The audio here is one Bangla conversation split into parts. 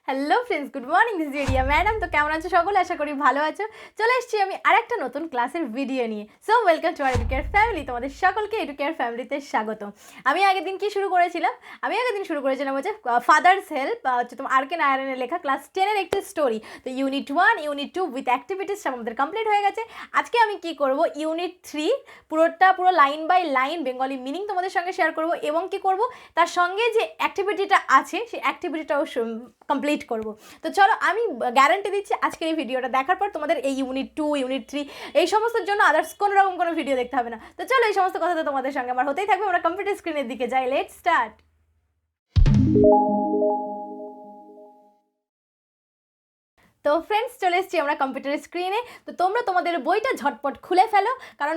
Hello friends, good morning. This Riya madam. তো কেমন আছো সকলে? আশা করি ভালো আছো। চলে এসেছি আমি আরেকটা নতুন ক্লাসের ভিডিও নিয়ে। So welcome to R Educare family. তোমাদের সকলকে এডুকেয়ার ফ্যামিলিতে স্বাগত। আমি আগের দিন শুরু করেছিলাম হচ্ছে ফাদার্স হেল্প, হচ্ছে তোমার আর কে নারায়ণের লেখা ক্লাস 10-এর একটি স্টোরি। তো ইউনিট 1, ইউনিট 2 উইথ অ্যাক্টিভিটিস আমাদের কমপ্লিট হয়ে গেছে। আজকে আমি কি করব, ইউনিট 3 পুরো line by line Bengali meaning তোমাদের সঙ্গে শেয়ার করব, এবং কি করব তার সঙ্গে যে অ্যাক্টিভিটিটা আছে সেই অ্যাক্টিভিটিটাও কমপ্লিট করব। তো চলো, আমি গ্যারান্টি দিচ্ছি আজকের এই ভিডিওটা দেখার পর তোমাদের এই ইউনিট 2, ইউনিট 3 এই সমস্তের জন্য আদার্স কোনো রকম কোনো ভিডিও দেখতে হবে না। তো চলো, এই সমস্ত কথা তো তোমাদের সঙ্গে আমার হতেই থাকবে। আমরা কম্পিউটার স্ক্রিনের দিকে যাই। Let's start. তো ফ্রেন্ডস, চলে এসেছি আমরা কম্পিউটারের স্ক্রিনে। তো তোমরা তোমাদের বইটা ঝটপট খুলে ফেলো, কারণ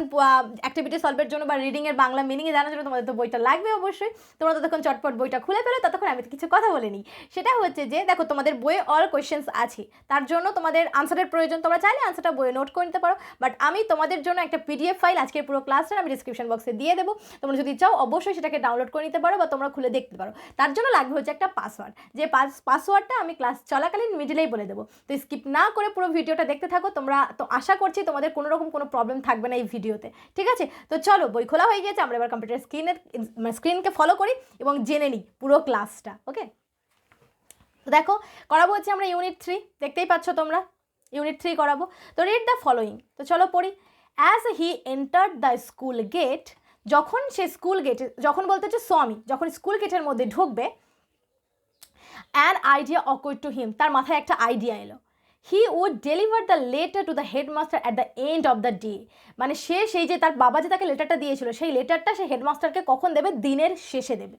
অ্যাক্টিভিটি সলভের জন্য বা রিডিংয়ের বাংলা মিনিংয়ে জানার জন্য তোমাদের তো বইটা লাগবে অবশ্যই। তোমরা ততক্ষণ চটপট বইটা খুলে ফেলো, ততক্ষণ আমি কিছু কথা বলে নিই। সেটা হচ্ছে যে দেখো, তোমাদের বইয়ে অল কোয়েশ্চেন্স আছে, তার জন্য তোমাদের আনসারের প্রয়োজন। তোমরা চাইলে আনসারটা বইয়ে নোট করে নিতে পারো, বাট আমি তোমাদের জন্য একটা পিডিএফ ফাইল আজকের পুরো ক্লাসটা আমি ডিসক্রিপশন বক্সে দিয়ে দেবো। তোমরা যদি চাও অবশ্যই সেটাকে ডাউনলোড করে নিতে পারো বা তোমরা খুলে দেখতে পারো। তার জন্য লাগবে হচ্ছে একটা পাসওয়ার্ড, যে পাসওয়ার্ডটা আমি ক্লাস চলাকালীন মিডিলেই বলে দেবো। তো স্কিপ না করে পুরো ভিডিওটা দেখতে থাকো তোমরা। তো আশা করছি তোমাদের কোনো রকম কোনো প্রবলেম থাকবে না এই ভিডিওতে, ঠিক আছে? তো চলো, বই খোলা হয়ে গেছে, আমরা এবার কম্পিউটার স্ক্রিনকে ফলো করি এবং জেনে নিই পুরো ক্লাসটা। ওকে, তো দেখো, করাবো হচ্ছে আমরা ইউনিট 3, দেখতেই পাচ্ছ তোমরা ইউনিট 3 করাবো। তো রিড দ্য ফলোয়িং। তো চলো পড়ি। As he entered the school gate, যখন সে স্কুল গেটে, যখন বলতে হচ্ছে স্বামী যখন স্কুল গেটের মধ্যে ঢুকবে, an idea occurred to him, তার মাথায় একটা আইডিয়া এলো। He would deliver the letter to the headmaster at the end of the day, মানে সেই যে তার বাবা যে তাকে লেটারটা দিয়েছিল, সেই লেটারটা সে হেডমাস্টারকে কখন দেবে? দিনের শেষে দেবে।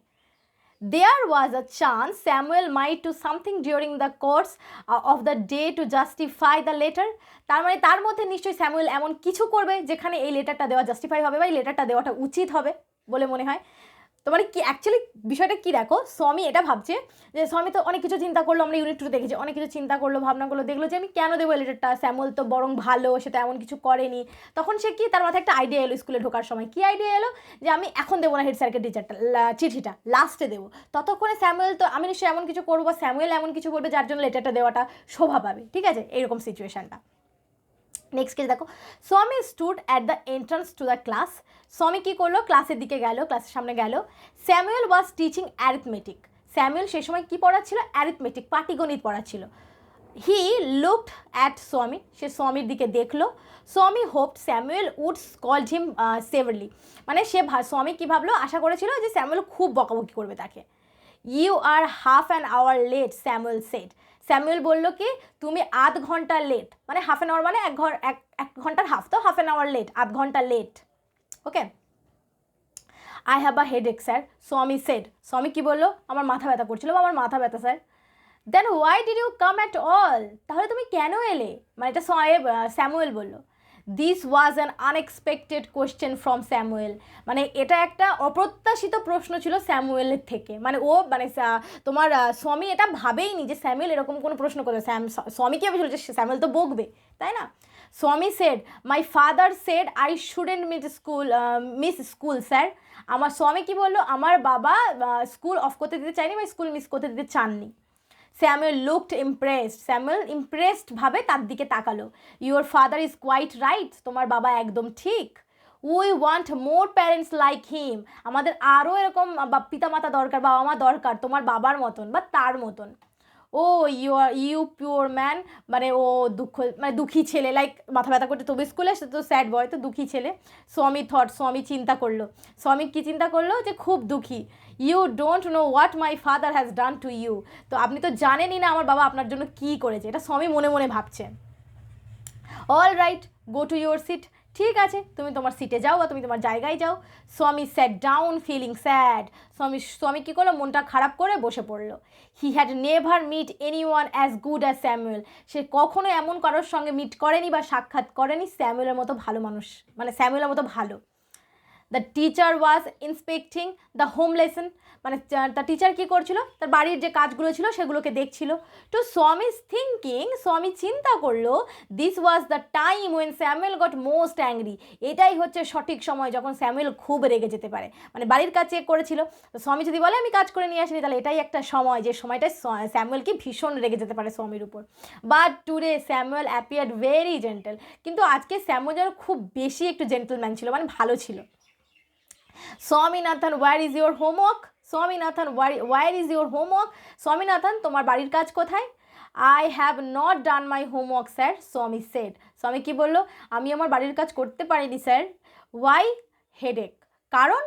There was a chance Samuel might do something during the course of the day to justify the letter. তার মানে তার মধ্যে নিশ্চয়ই স্যামুয়েল এমন কিছু করবে যেখানে এই লেটারটা দেওয়া জাস্টিফাই হবে বা এই লেটারটা দেওয়াটা উচিত হবে বলে মনে হয়। তোমার কি অ্যাকচুয়ালি বিষয়টা কি, দেখো, স্বামী এটা ভাবছে যে স্বামী তো অনেক কিছু চিন্তা করলো, আমরা ইউনিট 2 দেখেছি, অনেক কিছু চিন্তা করলো, ভাবনা করলো, দেখলো যে আমি কেন দেবো লেটারটা, স্যামুয়েল তো বরং ভালো, সে তো এমন কিছু করেনি। তখন সে কি, তার মাথায় একটা আইডিয়া এলো স্কুলে ঢোকার সময়। কি আইডিয়া এলো? যে আমি এখন দেবো না হেড স্যারকে চিঠিটা লাস্টে দেবো। ততক্ষণে স্যামুয়েল তো, আমি নিশ্চয়ই এমন কিছু করবো, স্যামুয়েল এমন কিছু করবে যার জন্য লেটারটা দেওয়াটা শোভা পাবে, ঠিক আছে? এইরকম সিচুয়েশানটা। নেক্সট কেস দেখো, Swami stood at the entrance to the class. Swami কী করলো? ক্লাসের দিকে গেল, ক্লাসের সামনে গেল। Samuel was teaching arithmetic. Samuel সে সময় কী পড়াচ্ছিল? অ্যারিথমেটিক, পাটিগণিত পড়াচ্ছিল। হি লুকড অ্যাট স্বামী, সে স্বামীর দিকে দেখলো। Swami hoped Samuel would scold him severely, মানে সে স্বামী কী ভাবলো? আশা করেছিল যে স্যামুয়েল খুব বকাবকি করবে তাকে। You are half an hour late, Samuel said. Samuel বলল কি, তুমি আধ ঘন্টা লেট, মানে হাফ অ্যান আওয়ার মানে এক ঘন্টার হাফ, তো হাফ অ্যান আওয়ার লেট, আধ ঘন্টা late. Okay, I have a headache sir, Swami said. Swami কী বললো? আমার মাথা ব্যথা করছিল বা আমার মাথা ব্যথা sir. Then why did you come at all, তাহলে তুমি কেন এলে? মানে এটা স্যামুয়েল বলল। This was an unexpected question from Samuel, মানে এটা একটা অপ্রত্যাশিত প্রশ্ন ছিল স্যামুয়েলের থেকে। মানে ও মানে তোমার স্বামী এটা ভাবেইনি যে স্যামুয়েল এরকম কোনো প্রশ্ন করবে। স্বামী কী ভেবেছিল যে স্যামুয়েল তো বকবে, তাই না? Swami said, my father said I shouldn't miss school sir. আমার স্বামী কী বললো? আমার বাবা স্কুল অফ করতে দিতে চায়নি বা স্কুল মিস করতে দিতে চাননি। Samuel looked impressed, Samuel impressed ভাবে তার দিকে তাকালো। Your father is quite right, তোমার বাবা একদম ঠিক। We want more parents like him, আমাদের আরও এরকম পিতামাতা দরকার, বাবা মা দরকার তোমার বাবার মতন বা তার মতন। ও ইউ পিওর ম্যান, মানে ও দুঃখী ছেলে, লাইক মাথা ব্যথা করতে তবু স্কুলে, সে তো স্যাড বয়, তো দুঃখী ছেলে। স্বামী চিন্তা করলো। স্বামী কী চিন্তা করলো? যে খুব দুঃখী। You don't know what my father has done to you, তো আপনি তো জানেনই না আমার বাবা আপনার জন্য কী করেছে, এটা স্বামী মনে মনে ভাবছে। All right, go to your seat, ঠিক আছে তুমি তোমার সিটে যাও বা তুমি তোমার জায়গায় যাও। স্বামী স্যাট ডাউন ফিলিং স্যাড, স্বামী কী করলো? মনটা খারাপ করে বসে পড়লো। He had never met anyone as good as Samuel, সে কখনো এমন কারোর সঙ্গে মিট করেনি বা সাক্ষাৎ করেনি স্যামুয়েলের মতো ভালো মানুষ, মানে স্যামুয়েলের মতো ভালো। The teacher was inspecting the home lesson, মানে তার টিচার কী করছিল, তার বাড়ির যে কাজগুলো ছিল সেগুলোকে দেখছিল। তো স্বামীজ থিঙ্কিং, স্বামী চিন্তা করলো, this was the time when Samuel got most angry, এটাই হচ্ছে সঠিক সময় যখন স্যামুয়েল খুব রেগে যেতে পারে, মানে বাড়ির কাজ চেক করেছিল। তো স্বামী যদি বলে আমি কাজ করে নিয়ে আসিনি, তাহলে এটাই একটা সময় যে সময়টায় স্যামুয়েল কি ভীষণ রেগে যেতে পারে স্বামীর উপর। But today Samuel appeared very gentle, কিন্তু আজকে স্যামুয়েল যেন খুব বেশি একটু জেন্টলম্যান ছিল, মানে ভালো ছিল। Swaminathan where is your homework, Swaminathan where is your homework, Swaminathan তোমার বাড়ির কাজ কোথায়? I have not done my homework sir, Swami said, Swami কী বললো, আমি আমার বাড়ির কাজ করতে পারিনি স্যার। ওয়াই? হেডেক, কারণ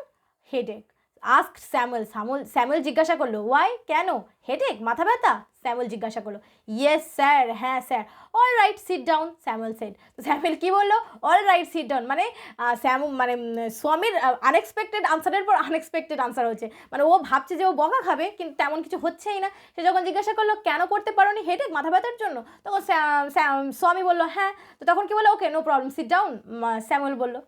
হেডেক। আস্ক স্যামুয়েল, স্যামুয়েল জিজ্ঞাসা করলো, ওয়াই, কেন? হেডেক, মাথা ব্যথা? স্যামুয়েল জিজ্ঞাসা করলো। ইয়েস স্যার, হ্যাঁ sir. All right sit down, Samuel said. তো স্যামুয়েল কী বললো? অল রাইট সিট ডাউন, মানে স্বামীর আনএক্সপেক্টেড আনসারের পর আনএক্সপেক্টেড আনসার হচ্ছে, মানে ও ভাবছে যে ও বকা খাবে, কিন্তু তেমন কিছু হচ্ছেই না। সে যখন জিজ্ঞাসা করলো কেন করতে পারোনি, হেডেক, মাথা ব্যথার জন্য, তখন স্বামী বললো হ্যাঁ। তো তখন কি বললো, okay no problem sit down, Samuel বললো।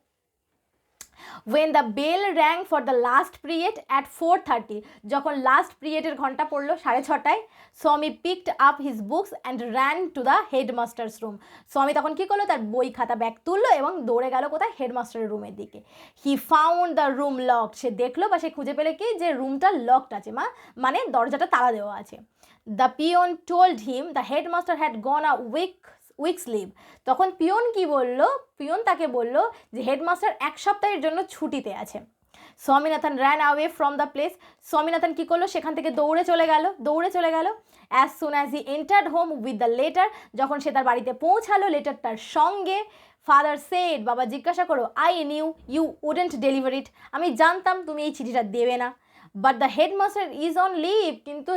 when the bell rang for the last period at 4:30, যখন লাস্ট পিরিয়ডের ঘন্টা পড়লো 6:30, স্বামী picked up his books and ran to the headmaster's room, স্বামী তখন কী করলো, তার বই খাতা ব্যাগ তুললো এবং দৌড়ে গেল কোথায়, হেডমাস্টারের রুমের দিকে। He found the room locked, সে দেখলো বা সে খুঁজে পেলে কি যে রুমটা লকড আছে, মানে দরজাটা তালা দেওয়া আছে। The peon told him the headmaster had gone a weeks leave, তখন পিয়ন কি বলল, পিয়ন তাকে বলল যে হেডমাস্টার 1 সপ্তাহের জন্য ছুটিতে আছে। Swaminathan ran away from the place, Swaminathan কী করলো, সেখান থেকে দৌড়ে চলে গেল। As soon as he entered home with the letter, যখন সে তার বাড়িতে পৌঁছালো লেটারটার সঙ্গে। ফাদার সেড, বাবা জিজ্ঞাসা করো, I knew you wouldn't deliver it, আমি জানতাম তুমি এই চিঠিটা দেবে না। But the headmaster is on leave, কিন্তু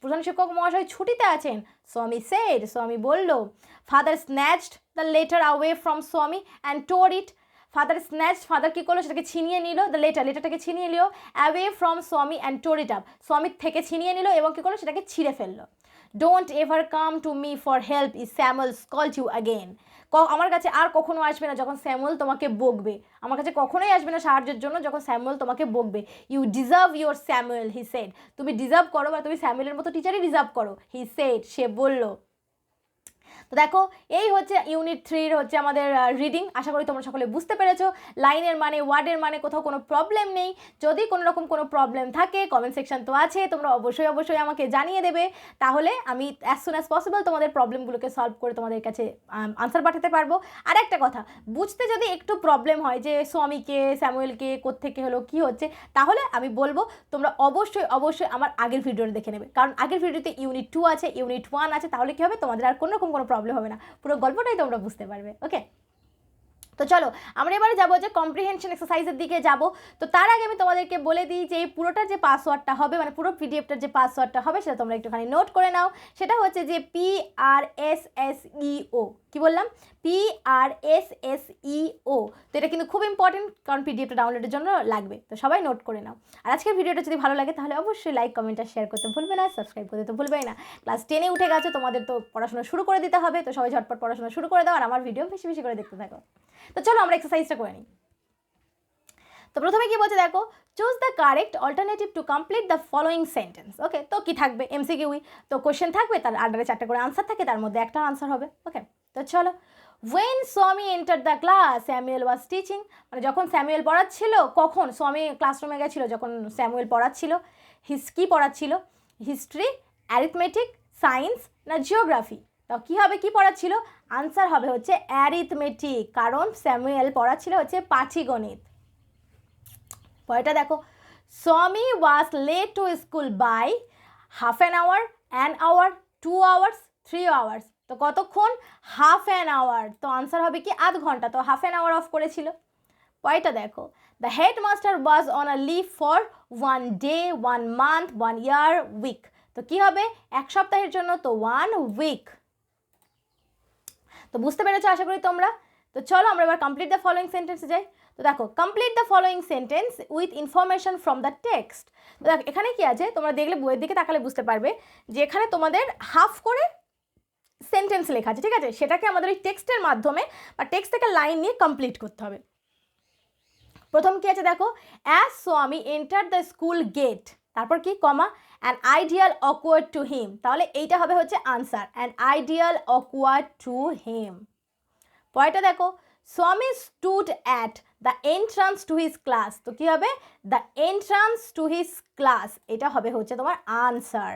প্রধান শিক্ষক মহাশয় ছুটিতে আছেন, স্বামী সেড, স্বামী বলল। Father snatched the letter away from Swami and টোর ইট, ফাদার কী করলো, সেটাকে ছিনিয়ে নিল, দ্য লেটারটাকে ছিনিয়ে নিল, অ্যাওয়ে ফ্রম স্বামী অ্যান্ড টোর ইট আপ, স্বামীর থেকে ছিনিয়ে নিল এবং কী করলো, সেটাকে ছিঁড়ে ফেললো। Don't ever come to me for help is Samuel called you again, আমার কাছে আর কখনো আসবে না যখন স্যামুয়েল তোমাকে বকবে, আমার কাছে কখনোই আসবে না সাহায্যের জন্য যখন স্যামুয়েল তোমাকে বকবে। You deserve your Samuel, he said, তুমি ডিজার্ভ করো বা তুমি স্যামুয়েলের মতো টিচারই ডিজার্ভ করো, হি সেড, সে বলল। তো দেখো এই হচ্ছে ইউনিট 3 হচ্ছে আমাদের রিডিং। আশা করি তোমরা সকলে বুঝতে পেরেছো লাইনের মানে, ওয়ার্ডের মানে কোথাও কোনো প্রবলেম নেই। যদি কোনো রকম কোনো প্রবলেম থাকে কমেন্ট সেকশন তো আছে, তোমরা অবশ্যই আমাকে জানিয়ে দেবে, তাহলে আমি অ্যাজ সুন অ্যাজ পসিবল তোমাদের প্রবলেমগুলোকে সলভ করে তোমাদের কাছে আনসার পাঠাতে পারবো। আর একটা কথা, বুঝতে যদি একটু প্রবলেম হয় যে স্বামীকে স্যামুয়েলকে কোত্থেকে হলো কী হচ্ছে, তাহলে আমি বলবো তোমরা অবশ্যই আমার আগের ভিডিওটা দেখে নেবে, কারণ আগের ভিডিওতে ইউনিট 2 আছে, ইউনিট 1 আছে, তাহলে কী হবে, তোমাদের আর কোনো রকম কোনো প্রবলেম হবে না, পুরো গল্পটাই তোমরা বুঝতে পারবে। ওকে, তো চলো আমরা এবারে যাবো যে কম্প্রিহেনশন এক্সারসাইজের দিকে যাব। তো তার আগে আমি তোমাদেরকে বলে দিই যে এই পুরোটার যে পাসওয়ার্ডটা হবে, মানে পুরো পিডিএফটার যে পাসওয়ার্ডটা হবে সেটা তোমরা একটুখানি নোট করে নাও। সেটা হচ্ছে যে PRSSEO, কি বললাম, PRSSEO। তো এটা কিন্তু খুব ইম্পর্টেন্ট, কারণ পিডিএফটা ডাউনলোডের জন্য লাগবে, তো সবাই নোট করে নাও। আর আজকের ভিডিওটা যদি ভালো লাগে তাহলে অবশ্যই লাইক, কমেন্ট আর শেয়ার করতে ভুলবে না, সাবস্ক্রাইব করতে তো ভুলবেই না। ক্লাস 10-এ উঠে গেছে, তোমাদের তো পড়াশোনা শুরু করে দিতে হবে, তো সবাই ঝটপট পড়াশোনা শুরু করে দাও আর আমার ভিডিও বেশি বেশি করে দেখতে থাকো। তো চলো আমরা এক্সারসাইজটা করে নিই। তো প্রথমে কি বলছে দেখো, choose the correct alternative to complete the following sentence. Okay, তো কি থাকবে, এমসিকিউই, তো কোশ্চেন থাকবে, তার আন্ডারে 4টা করে আনসার থাকে, তার মধ্যে একটা আনসার হবে। ওকে, তো চলো। When Swami entered the class, Samuel was teaching, মানে যখন স্যামুয়েল পড়াচ্ছিল, কখন স্বামী ক্লাসরুমে গেছিল, যখন স্যামুয়েল পড়াচ্ছিল। কি পড়াচ্ছিল, হিস্ট্রি, অ্যারিথমেটিক, সায়েন্স না জিওগ্রাফি? তো কী হবে, কি পড়াচ্ছিল, আনসার হবে হচ্ছে অ্যারিথমেটিক, কারণ স্যামুয়েল পড়াচ্ছিল হচ্ছে পাটিগণিত। পরেরটা দেখো, Swami was late to school by half an hour, 1 hour, 2 hours, 3 hours. তো কতক্ষণ, হাফ অ্যান আওয়ার, তো আনসার হবে কি আধ ঘন্টা, তো হাফ অ্যান আওয়ার অফ করেছিল। পরেরটা দেখো, the headmaster was on a leave for 1 day, 1 month, 1 year, week. তো কী হবে, 1 সপ্তাহের জন্য, তো 1 উইক। তো বুঝতে পেরেছো আশা করি তোমরা। তো চলো আমরা এবার কমপ্লিট দ্য ফলোয়িং সেন্টেন্সে যাই। তো দেখো, complete the following sentence with information from the text. তো দেখো এখানে কি আছে, তোমরা দেখলে বইয়ের দিকে তাকালে বুঝতে পারবে যে এখানে তোমাদের হাফ করে সেন্টেন্স লেখা আছে, ঠিক আছে, সেটাকে আমাদের এই টেক্সটের মাধ্যমে বা টেক্সট থেকে লাইন নিয়ে কমপ্লিট করতে হবে। প্রথম কি আছে দেখো, অ্যাজ স্বামী এন্টার দ্য স্কুল গেট, তারপর কি comma, an idea occurred to him, তাহলে এইটা হবে হচ্ছে answer, an idea occurred to him. পরেরটা দেখো, Swami stood at the entrance to his class, তো কি হবে, the entrance to his class, এটা হবে হচ্ছে তোমার আনসার।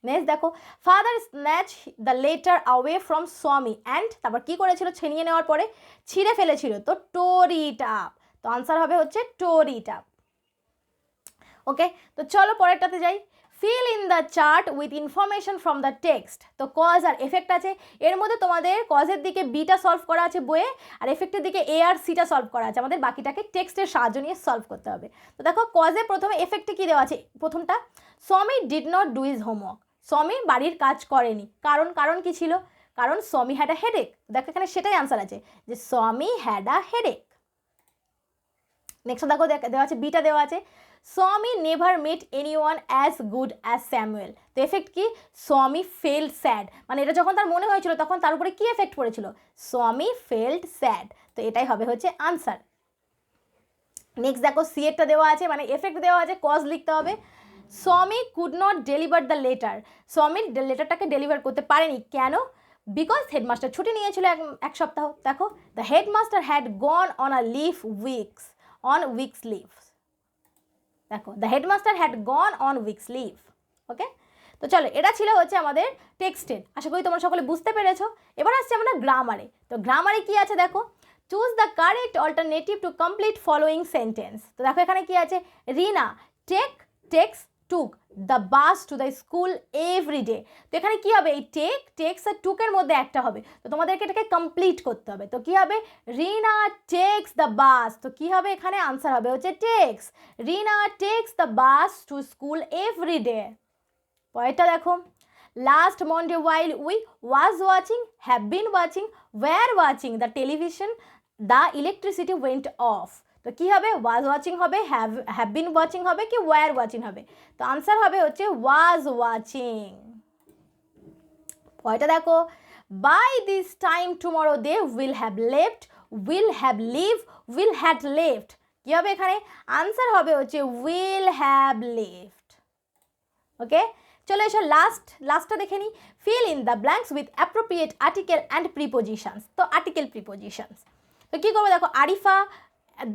নেক্সট দেখো, father snatch the letter away from Swami and, তারপর কি করেছিল, ছিনিয়ে নেওয়ার পরে ছিঁড়ে ফেলেছিল, তো টোর ইট আপ, তো আনসার হবে হচ্ছে টোর ইট আপ। ওকে, তো চলো পরেরটাতে যাই। Feel in the chart with information from the text, তো কজ আর এফেক্ট আছে, এর মধ্যে তোমাদের কজের দিকে বিটা সলভ করা আছে বইয়ে, আর এফেক্টের দিকে এ আর সিটা সলভ করা আছে, আমাদের বাকিটাকে টেক্সটের সাহায্য নিয়ে সলভ করতে হবে। তো দেখো কজে প্রথমে এফেক্টে কী দেওয়া আছে, প্রথমটা স্বামী did not do his homework, স্বামী বাড়ির কাজ করেনি, কারণ কি ছিল, কারণ স্বামী হ্যাড আ হেডেক, দেখো এখানে সেটাই আনসার আছে যে স্বামী হ্যাড আ হেডেক। নেক্সট দেখো দেওয়া আছে, বিটা দেওয়া আছে, স্বামী নেভার মেট anyone as good as Samuel, তো এফেক্ট কি, স্বামী ফেল্ড স্যাড, মানে এটা যখন তার মনে হয়েছিল তখন তার উপরে কি এফেক্ট পড়েছিল, স্বামী ফেল্ড স্যাড, তো এটাই হবে হচ্ছে আনসার। নেক্সট দেখো সি একটা দেওয়া আছে, মানে এফেক্ট দেওয়া আছে, কজ লিখতে হবে, স্বামী could not deliver the letter, স্বামী লেটারটাকে ডেলিভার করতে পারেনি, কেন, বিকজ হেডমাস্টার ছুটি নিয়েছিল এক সপ্তাহ। দেখো the headmaster had gone on a leave weeks leave, দেখো the headmaster had gone on weeks leave. Okay, তো চলো এটা ছিল হচ্ছে আমাদের টেক্সটের, আশা করি তোমরা সকলে বুঝতে পেরেছো। এবার আসছে আমরা গ্রামারে, তো গ্রামারে কি আছে দেখো, choose the correct alternative to complete following sentence, তো দেখো এখানে কি আছে, Rina takes took the bus to the school every day এখানে কি হবে, এই টেক্স আর টুকের মধ্যে একটা হবে, তো তোমাদেরকে এটাকে কমপ্লিট করতে হবে, তো কি হবে, রিনা টেক্স দ্য বাস, তো কি হবে এখানে আনসার হবে হচ্ছে takes, Rina takes the bus to school every day. পরেরটা দেখো, last Monday while we was watching, have been watching, were watching the television, the electricity went off, তো কি হবে, was watching হবে, have been watching হবে কি were watching হবে, তো আনসার হবে হচ্ছে was watching। পরেরটা দেখো, by this time tomorrow they will have left, will have live, will had left, কি হবে এখানে আনসার হবে হচ্ছে will have left। ওকে, চলো এসো লাস্টটা দেখে নিই, fill in the blanks with appropriate article and prepositions, তো আর্টিকেল প্রিপোজিশনস, তো কী করবো দেখো, আরিফা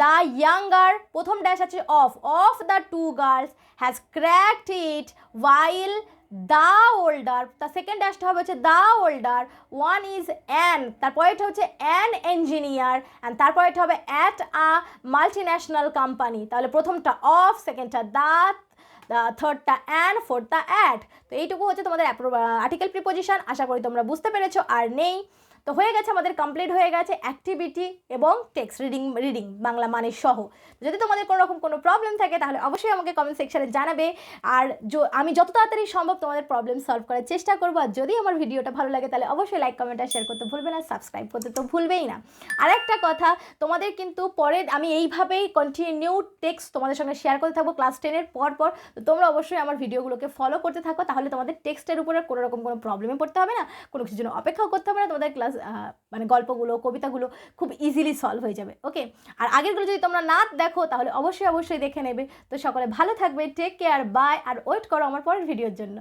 দ্য ইয়াঙ্গার, প্রথম ড্যাশ আছে of the two girls has cracked it while the older, তার সেকেন্ড ড্যাশটা হবে হচ্ছে the older one is an, তারপরেটা হচ্ছে অ্যান ইঞ্জিনিয়ার, অ্যান্ড তারপরেটা হবে অ্যাট আ মাল্টিন্যাশনাল কোম্পানি, তাহলে প্রথমটা অফ, সেকেন্ডটা দ্য, থার্ডটা অ্যান্ড, ফোর্থটা অ্যাট, তো এইটুকু হচ্ছে তোমাদের আর্টিকেল প্রিপোজিশন, আশা করি তোমরা বুঝতে পেরেছো। আর নেই তো হয়ে গেছে, আমাদের কমপ্লিট হয়ে গেছে অ্যাক্টিভিটি এবং টেক্সট রিডিং বাংলা মানে সহ। যদি তোমাদের কোনো রকম কোনো প্রবলেম থাকে তাহলে অবশ্যই আমাকে কমেন্ট সেকশানে জানাবে, আর আমি যত তাড়াতাড়ি সম্ভব তোমাদের প্রবলেম সলভ করার চেষ্টা করবো। আর যদি আমার ভিডিওটা ভালো লাগে তাহলে অবশ্যই লাইক কমেন্ট আর শেয়ার করতে ভুলবে না, সাবস্ক্রাইব করতে তো ভুলবেই না। আর একটা কথা, তোমাদের কিন্তু পরে আমি এইভাবেই কন্টিনিউ টেক্সট তোমাদের সঙ্গে শেয়ার করতে থাকবো ক্লাস 10-এর পর। তো তোমরা অবশ্যই আমার ভিডিওগুলোকে ফলো করতে থাকো, তাহলে তোমাদের টেক্সটের উপরে কোনো রকম কোনো প্রবলেমে পড়তে হবে না, কোনো কিছুর জন্য অপেক্ষাও করতে হবে না, তোমাদের ক্লাস মানে গল্পগুলো কবিতাগুলো খুব ইজিলি সলভ হয়ে যাবে। ওকে, আর আগেরগুলো যদি তোমরা না দেখো তাহলে অবশ্যই দেখে নেবে। তো সকলে ভালো থাকবে, টেক কেয়ার, বাই, আর ওয়েট করো আমার পরের ভিডিওর জন্য।